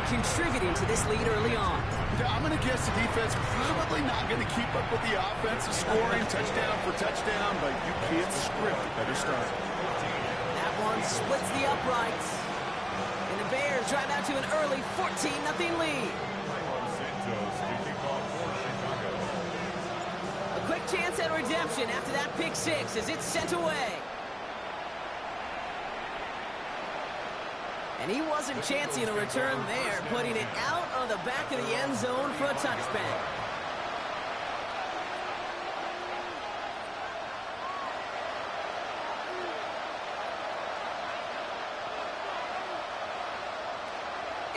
contributing to this lead early on. Yeah, I'm going to guess the defense probably not going to keep up with the offensive scoring touchdown for touchdown, but you can't script a better start. That one splits the uprights. And the Bears drive out to an early 14-0 lead. A quick chance at redemption after that pick six as it's sent away. And he wasn't chancing a return there, putting it out of the back of the end zone for a touchback.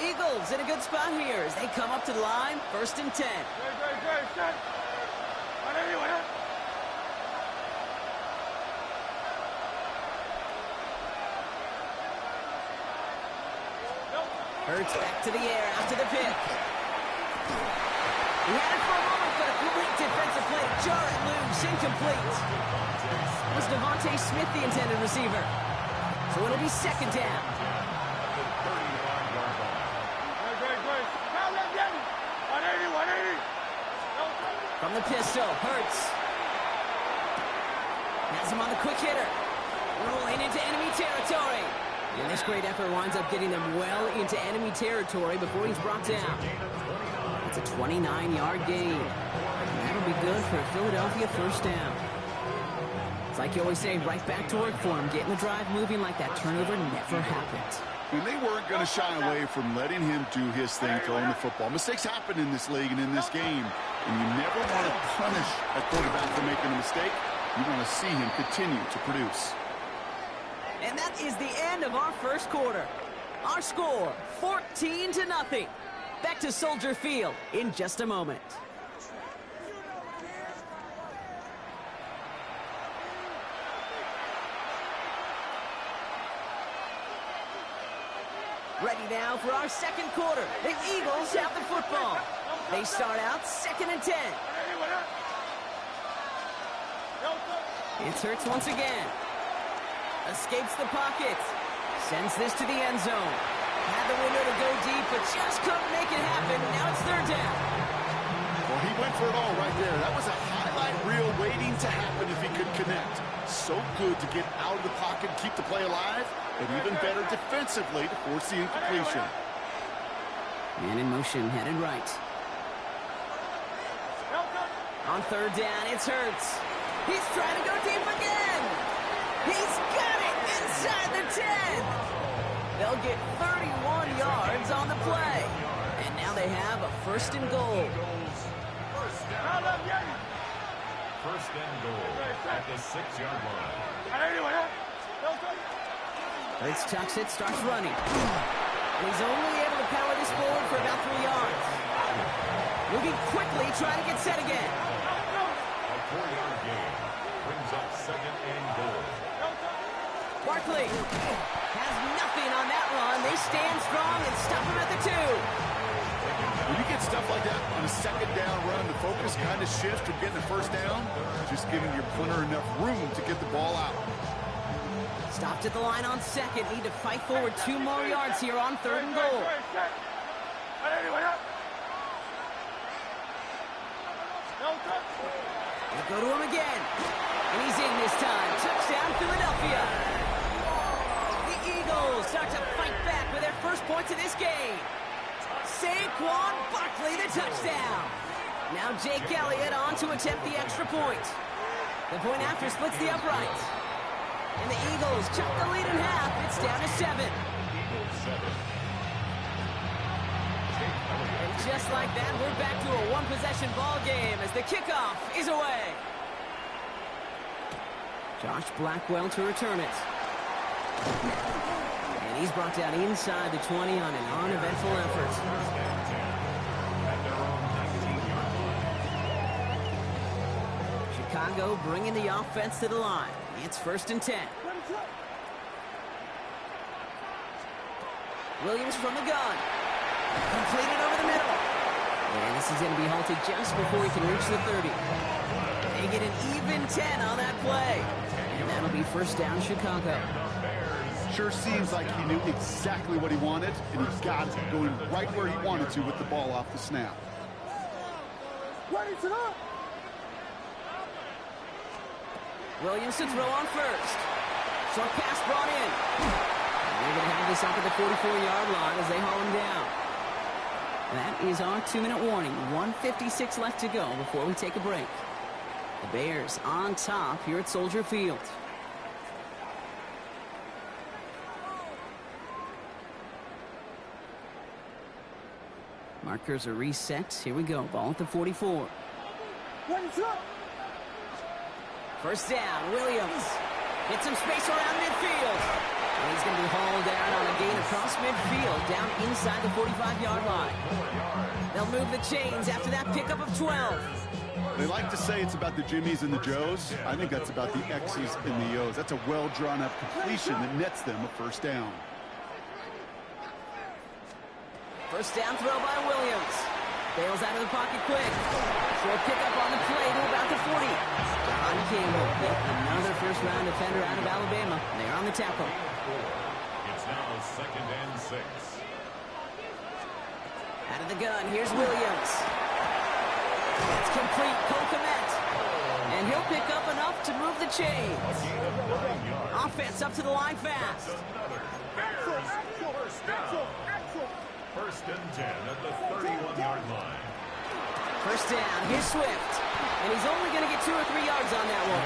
Eagles in a good spot here as they come up to the line, 1st and 10. Hurts back to the air after the pick. He had it for a moment, but a great defensive play to jar it loose, incomplete. It was Devontae Smith, the intended receiver. So it'll be 2nd down. From the pistol, Hurts. Has him on the quick hitter. Rolling into enemy territory. And this great effort winds up getting them well into enemy territory before he's brought down. It's a 29-yard gain. And that'll be good for a Philadelphia 1st down. It's like you always say, right back to work for him, getting the drive moving like that turnover never happened. And they weren't going to shy away from letting him do his thing, throwing the football. Mistakes happen in this league and in this game. And you never want to punish a quarterback for making a mistake. You want to see him continue to produce. And that is the end of our 1st quarter. Our score, 14-0. Back to Soldier Field in just a moment. Ready now for our 2nd quarter. The Eagles have the football. They start out 2nd and 10. It's Hurts once again. Escapes the pocket. Sends this to the end zone. Had the window to go deep, but just couldn't make it happen. Now it's 3rd down. Well, he went for it all right there. That was a highlight reel waiting to happen if he could connect. So good to get out of the pocket, keep the play alive, and even better defensively to force the incompletion. Man in motion, headed right. On 3rd down, it's Hurts. He's trying to go deep again. He's got it inside the 10. They'll get 31 yards on the play. And now they have a 1st and goal. 1st and goal at the 6-yard line. Hurts tucks it, starts running. And he's only able to power this forward for about 3 yards. Moving quickly, trying to get set again. A 4-yard gain brings up 2nd and goal. Barkley has nothing on that run. They stand strong and stop him at the 2. When you get stuff like that on a 2nd down run, the focus kind of shifts from getting a 1st down, just giving your punter enough room to get the ball out. Stopped at the line on 2nd. Need to fight forward 2 more yards here on 3rd and goal. They go to him again. And he's in this time. Touchdown, Philadelphia. The Eagles start to fight back with their 1st points of this game. Saquon Barkley, the touchdown. Now Jake Elliott on to attempt the extra point. The point after splits the uprights. And the Eagles chop the lead in half. It's down to 7. And just like that, we're back to a one-possession ball game as the kickoff is away. Josh Blackwell to return it. And he's brought down inside the 20 on an uneventful effort. Chicago bringing the offense to the line. It's 1st and 10. Williams from the gun. Completed over the middle. And this is going to be halted just before he can reach the 30. They get an even 10 on that play. And that'll be 1st down, Chicago. Sure seems like he knew exactly what he wanted, and he got it going right where he wanted to with the ball off the snap. Williams to throw on first. Short pass brought in. And they're going to have this up at the 44-yard line as they haul him down. That is our 2-minute warning. 1:56 left to go before we take a break. The Bears on top here at Soldier Field. Markers are reset. Here we go. Ball at the 44. First down, Williams. Get some space around midfield. And he's going to be hauled down on a gain across midfield, down inside the 45-yard line. They'll move the chains after that pickup of 12. They like to say it's about the Jimmies and the Joes. I think that's about the X's and the O's. That's a well-drawn-up completion that nets them a first down. First down throw by Williams. Bails out of the pocket quick. Short pickup on the play to about the 40. John Campbell, another first-round defender out of Alabama. They're on the tackle. It's now 2nd and 6. Out of the gun, here's Williams. That's complete, Cole Kmet. And he'll pick up enough to move the chains. Offense up to the line fast. First and 10 at the 31-yard line. First down, here's Swift. And he's only going to get 2 or 3 yards on that one.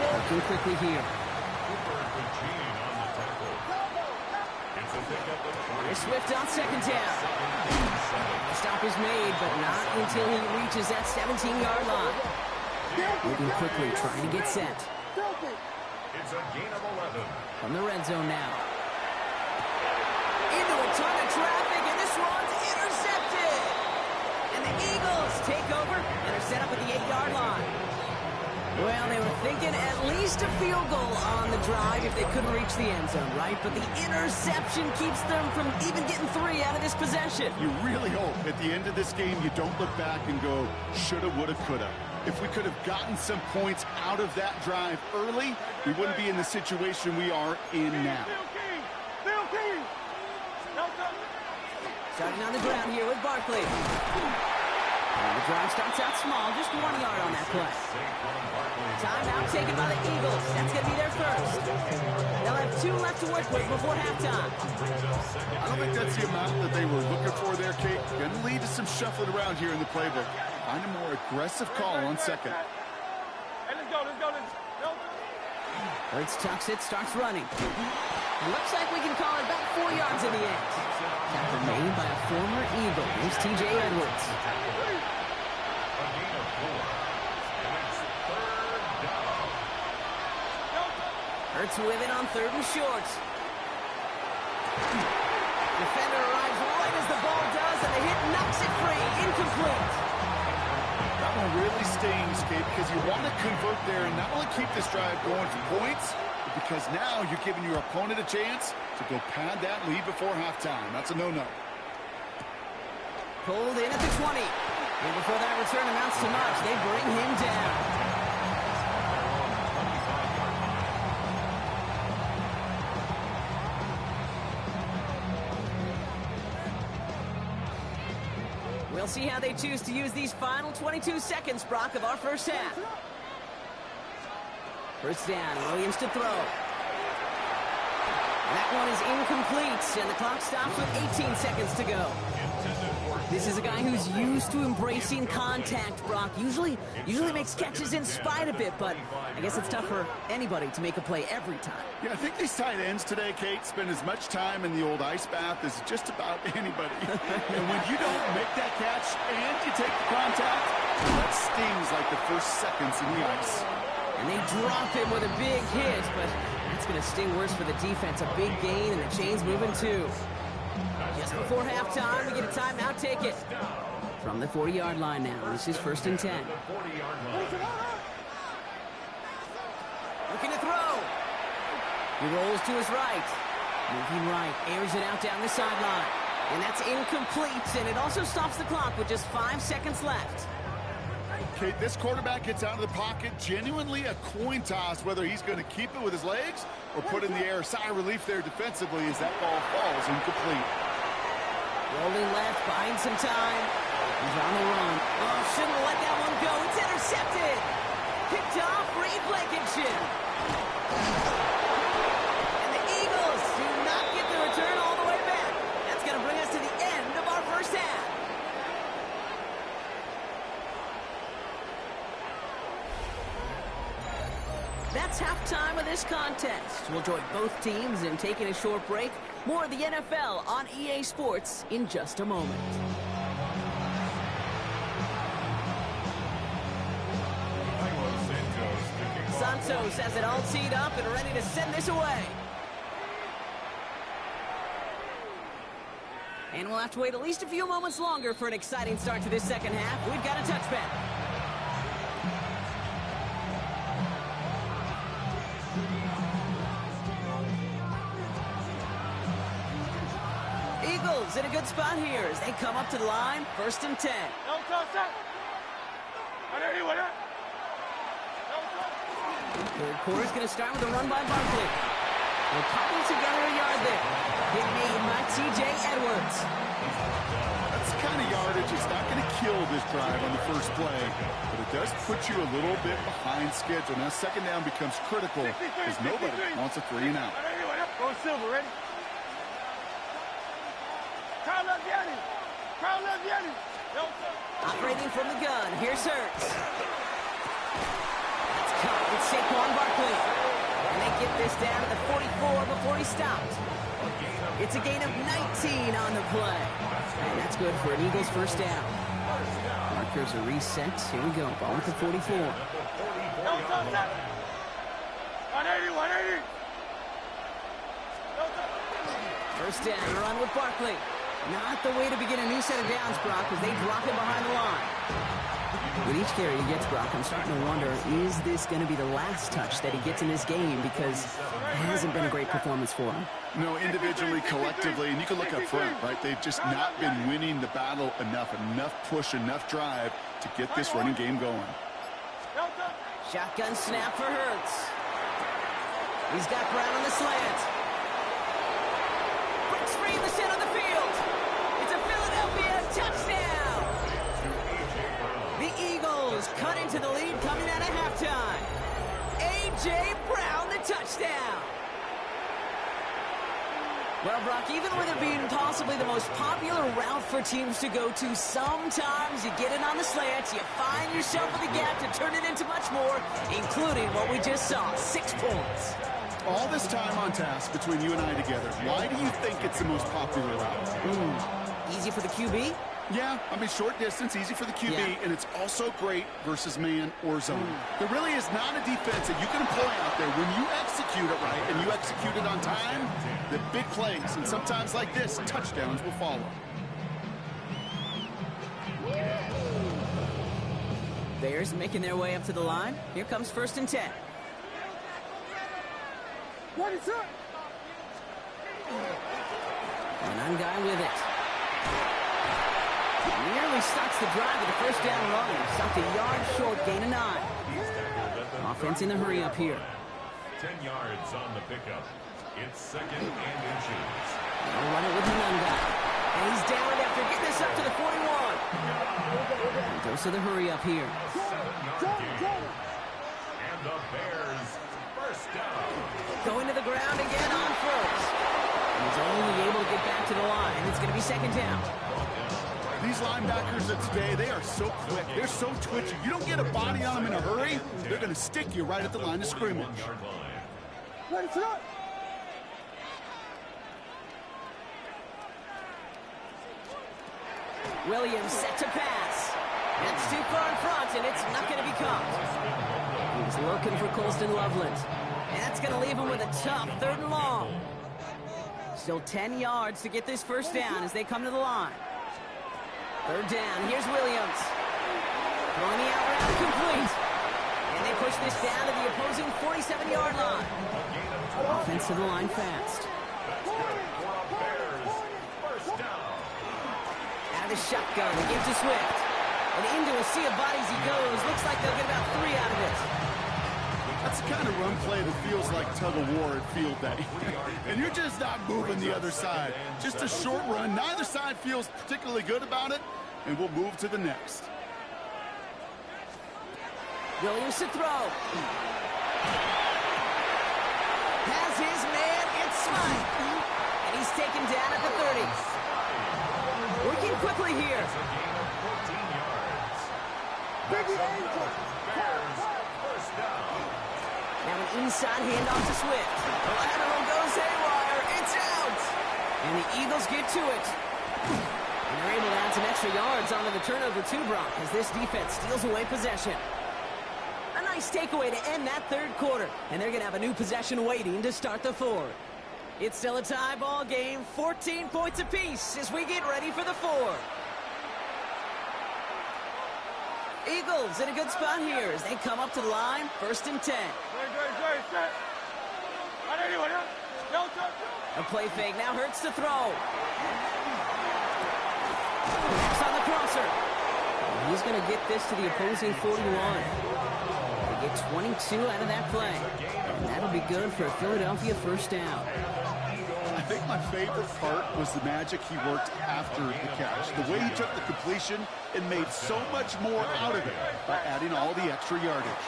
Working quickly here. Here's Swift on second down. The stop is made, but not until he reaches that 17-yard line. Moving quickly, trying to get set. It's a gain of 11. From the red zone now. Into a ton of traffic, and this one's intercepted. And the Eagles take over and are set up at the 8-yard line. Well, they were thinking at least a field goal on the drive if they couldn't reach the end zone, right? But the interception keeps them from even getting 3 out of this possession. You really hope at the end of this game you don't look back and go, shoulda, woulda, coulda. If we could have gotten some points out of that drive early, we wouldn't be in the situation we are in now. Starting on the ground here with Barkley. And the drive starts out small, just 1 yard on that play. Timeout taken by the Eagles. That's going to be their first. They'll have 2 left to work with before halftime. I don't think that's the amount that they were looking for there, Kate. Going to lead to some shuffling around here in the playbook. Find a more aggressive call on second. Hey, let's go. Hurts tucks it, starts running. Looks like we can call it about 4 yards in the end. Tackle made by a former Eagle. Here's T.J. Edwards. Hurts with it on 3rd and short. Defender arrives right as the ball does, and the hit knocks it free. Incomplete. That one really stings, Kate, because you want to convert there and not only keep this drive going for points, but because now you're giving your opponent a chance to go pad that lead before halftime. That's a no-no. Pulled in at the 20. And before that return amounts to much, they bring him down. We'll see how they choose to use these final 22 seconds, Brock, of our first half. First down, Williams to throw. And that one is incomplete, and the clock stops with 18 seconds to go. This is a guy who's used to embracing contact, Brock. Usually makes catches in spite of it, but I guess it's tough for anybody to make a play every time. Yeah, I think these tight ends today, Kate, spend as much time in the old ice bath as just about anybody. And when you don't make that catch and you take the contact, that stings like the first seconds in the ice. And they drop him with a big hit, but that's going to sting worse for the defense. A big gain, and the chain's moving too. Just before halftime, we get a timeout. Take it. From the 40-yard line now. This is 1st and 10. Looking to throw. He rolls to his right. Moving right. Airs it out down the sideline. And that's incomplete. And it also stops the clock with just 5 seconds left. Okay, this quarterback gets out of the pocket. Genuinely a coin toss whether he's going to keep it with his legs or put in the air. Sigh of relief there defensively as that ball falls incomplete. Rolling left, buying some time. He's on the run. Oh, shouldn't have let that one go. It's intercepted. Picked off, Reed Blankenship. And the Eagles do not get the return all the way back. That's going to bring us to the end of our first half. That's halftime of this contest. We'll join both teams in taking a short break. More of the NFL on EA Sports in just a moment. Santos has it all teed up and ready to send this away. And we'll have to wait at least a few moments longer for an exciting start to this second half. We've got a touchback. Eagles in a good spot here as they come up to the line. 1st and 10. Third quarter's going to start with a run by Barkley. We're cobbled together a yard there. Big made by T.J. Edwards. That's the kind of yardage it's not going to kill this drive on the first play, but it does put you a little bit behind schedule. Now second down becomes critical because nobody wants a 3 and out. Go Silver, ready? Operating from the gun, here's Hurts. That's caught with Saquon Barkley. And they get this down to the 44 before he stops. It's a gain of 19 on the play. And that's good for an Eagles first down. Markers are reset. Here we go. Ball with the 44. 180. First down, run with Barkley. Not the way to begin a new set of downs, Brock, as they drop him behind the line. With each carry he gets, Brock, I'm starting to wonder, is this going to be the last touch that he gets in this game? Because it hasn't been a great performance for him. No, individually, collectively, and you can look up front, right? They've just not been winning the battle enough push, enough drive to get this running game going. Shotgun snap for Hurts. He's got Brown on the slant. Breaks free in the center of the field. It's a Philadelphia touchdown. The Eagles cut into the lead coming out of halftime. A.J. Brown, the touchdown. Well, Brock, even with it being possibly the most popular route for teams to go to, sometimes you get it on the slants, you find yourself with a gap to turn it into much more, including what we just saw, 6 points. All this time on task between you and I together, why do you think it's the most popular route? Easy for the QB? Yeah, I mean, short distance, easy for the QB, Yeah. and it's also great versus man or zone. There really is not a defense that you can employ out there. When you execute it right and you execute it on time, the big plays, and sometimes like this, touchdowns will follow. Bears making their way up to the line. Here comes 1st and 10. What is up? And Unguy with it. Nearly starts the drive with a first down run. Stopped a yard short, gain of 9. Offense in the hurry up here. 10 yards on the pickup. It's 2nd and inches. They'll run it with Unguy. And he's down after getting this up to the 41. And goes to the hurry up here. 7-yard gain. And the Bears first down. Going to the ground again on first. He's only able to get back to the line. It's going to be 2nd down. These linebackers of today, they are so quick. They're so twitchy. You don't get a body on them in a hurry, they're going to stick you right at the line of scrimmage. Williams set to pass. That's too far in front, and it's not going to be caught. He was looking for Colston Loveland. And that's going to leave him with a tough 3rd and long. Still 10 yards to get this first down as they come to the line. 3rd down. Here's Williams. Throwing the out route complete. And they push this down to the opposing 47-yard line. Offense to the line fast. Out of the shotgun. Gives to Swift. And into a sea of bodies he goes. Looks like they'll get about 3 out of it. That's That's the kind of run play that feels like tug-of-war at field day. And you're just not moving the other side. Just a short run. Neither side feels particularly good about it, and we'll move to the next. Williams to throw. Has his man, it's Smite. And he's taken down at the 30. Working quickly here. Now an inside handoff to Swift. The lateral goes haywire. It's out. And the Eagles get to it. And they're able to add some extra yards onto the turnover too, Brock, as this defense steals away possession. A nice takeaway to end that third quarter. And they're going to have a new possession waiting to start the fourth. It's still a tie ball game, 14 points apiece as we get ready for the fourth. Eagles in a good spot here as they come up to the line, 1st and 10. A play fake, now Hurts to throw. Next on the crosser. He's going to get this to the opposing 41. They get 22 out of that play. And that'll be good for a Philadelphia first down. I think my favorite part was the magic he worked after the catch. The way he took the completion and made so much more out of it by adding all the extra yardage.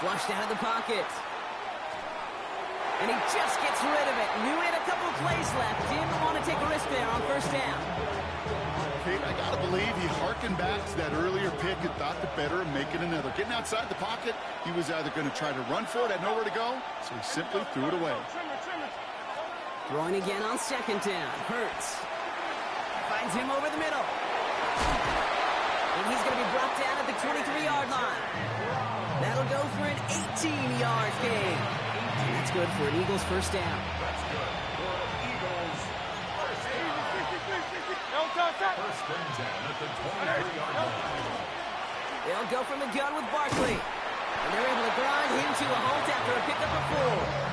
Flushed out of the pocket. And he just gets rid of it. Knew he had a couple of plays left. Didn't want to take a risk there on first down. Kate, I got to believe he harkened back to that earlier pick and thought the better of making another. Getting outside the pocket, he was either going to try to run for it, had nowhere to go, so he simply threw it away. Throwing again on 2nd down. Hurts. Finds him over the middle. And he's going to be brought down at the 23-yard line. That'll go for an 18-yard gain. And that's good for an Eagles first down. That's good for Eagles first down. First and 10 at the 23-yard line. They'll go from the gun with Barkley. And they're able to grind him to a halt after a pickup of 4.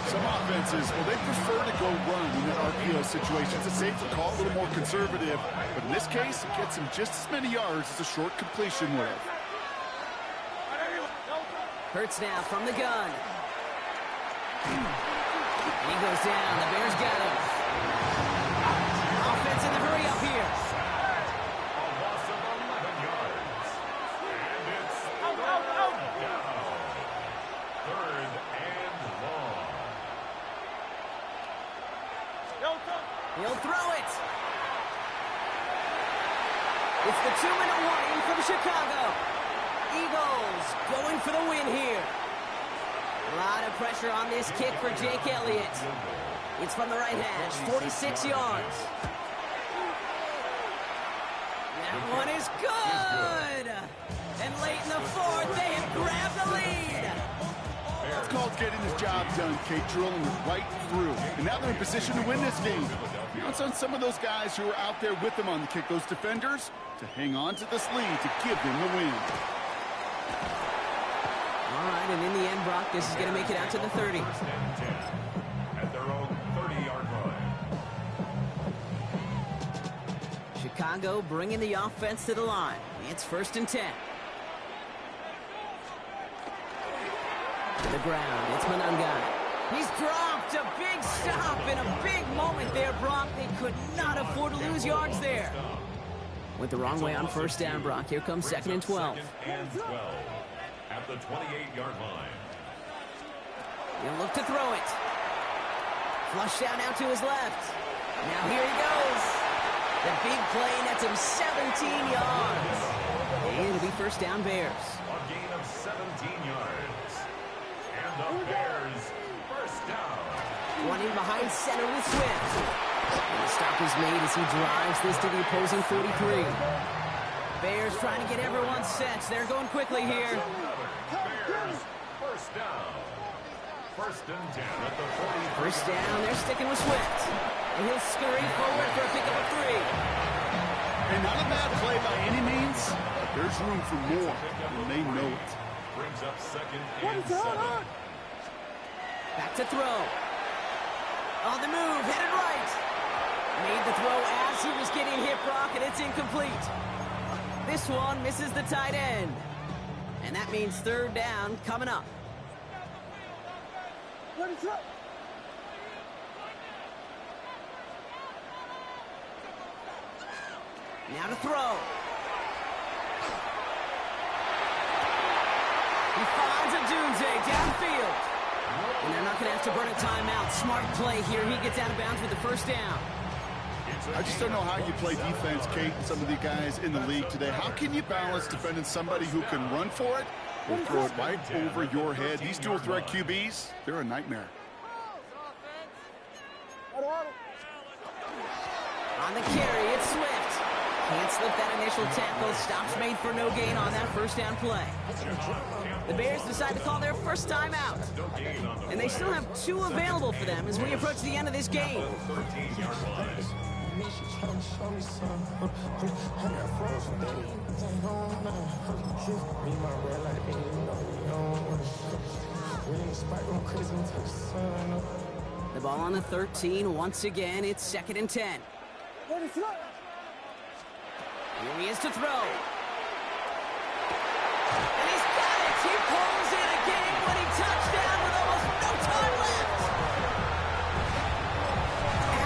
Some offenses, well, they prefer to go run in an RPO situation. It's a safer call, a little more conservative. But in this case, it gets him just as many yards as a short completion would have. Hurts now from the gun. He goes down. The Bears got him. Offense in the hurry up here. A loss of 11 yards. And it's down. 3rd and long. He'll throw it. It's the 2-minute warning from Chicago. Eagles going for the win here. A lot of pressure on this kick for Jake Elliott. It's from the right hash, 46 yards. That one is good. And late in the fourth, they have grabbed the lead. That's called getting his job done, Kate, drilling it right through. And now they're in position to win this game. It's on some of those guys who are out there with them on the kick, those defenders, to hang on to this lead to give them the win. All right, and in the end, Brock, this is going to make it out to the 30. First and 10 at their own 30-yard line. Chicago bringing the offense to the line. It's 1st and 10. To the ground, it's Monangai. He's dropped. A big stop and a big moment there, Brock. They could not afford to lose yards there. Went the wrong way on first down, Brock. Here comes 2nd and 12. 2nd and 12 at the 28-yard line. He'll look to throw it. Flush out now to his left. Now here he goes. The big play nets him 17 yards. And it'll be first down Bears. A gain of 17 yards. And the Bears first down. Running behind center with Swift. And the stop is made as he drives this to the opposing 43. Bears trying to get everyone set. They're going quickly here. Bears first down. 1st and 10 at the 40. First down, they're sticking with Swift. And he'll scurry forward for a pickup of 3. And not a bad play by any means, but there's room for more, and they know it. Brings up 2nd and 7. Back to throw. On the move, headed right. Made the throw as he was getting hit, Brock, and it's incomplete. This one misses the tight end. And that means third down coming up. What is up? Now to throw. He finds a Dunze downfield. And they're not going to have to burn a timeout. Smart play here. He gets out of bounds with the first down. I just don't know how you play defense, Kate, and some of the guys in the league today. How can you balance defending somebody who can run for it or throw it right over your head? These dual threat QBs, they're a nightmare. On the carry, it's Swift. Can't slip that initial tackle. Stops made for no gain on that first down play. The Bears decide to call their first time out. And they still have 2 available for them as we approach the end of this game. The ball on the 13. Once again, it's 2nd and 10. What is up? Here he is to throw. And he's got it. He pulls in a game-winning touchdown with almost no time left.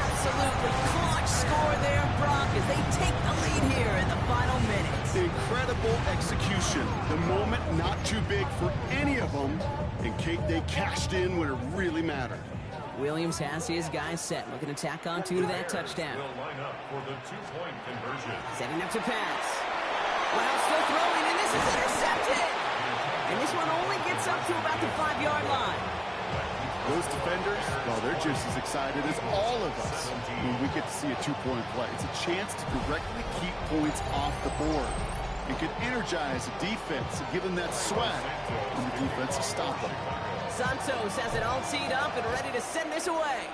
Absolutely clutch score there, Brock, as they take the lead here in the final minutes. Incredible execution. The moment not too big for any of them. And Kate, they cashed in when it really mattered. Williams has his guys set, looking to tack on 2 to that touchdown. Will line up for the 2-point conversion. Setting up to pass. Wow, still throwing, and this is intercepted. And this one only gets up to about the 5-yard line. Those defenders, well, they're just as excited as all of us when we get to see a 2-point play. It's a chance to directly keep points off the board. It can energize the defense and give them that swag when the defense is stopping. Santos has it all teed up and ready to send this away.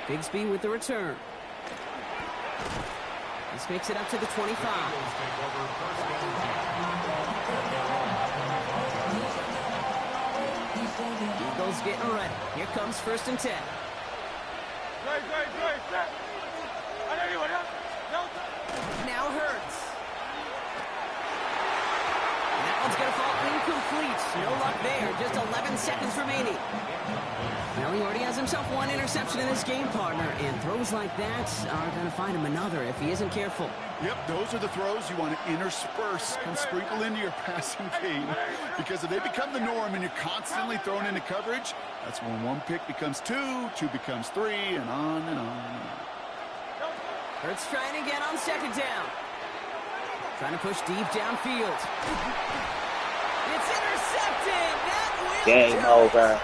Bigsby with the return. This makes it up to the 25. Eagles getting ready. Here comes 1st and 10. Now Hurts. That one's going to fall incomplete. No luck there. Just 11 seconds remaining. Well, he already has himself 1 interception in this game, partner, and throws like that are going to find him another if he isn't careful. Yep, those are the throws you want to intersperse and sprinkle into your passing game, because if they become the norm and you're constantly thrown into coverage, that's when 1 pick becomes 2, 2 becomes 3, and on and on and on. Hurts trying again on 2nd down. Trying to push deep downfield. It's intercepted. That will Game over.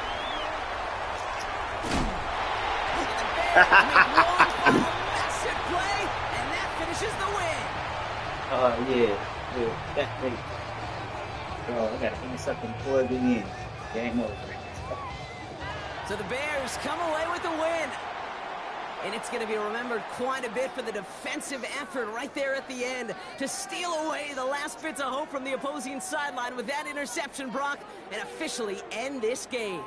Massive play, and that finishes the win. Oh, yeah. That's great. Oh, I got to give me something before the end. Game over. So the Bears come away with the win. And it's going to be remembered quite a bit for the defensive effort right there at the end to steal away the last bits of hope from the opposing sideline with that interception, Brock, and officially end this game.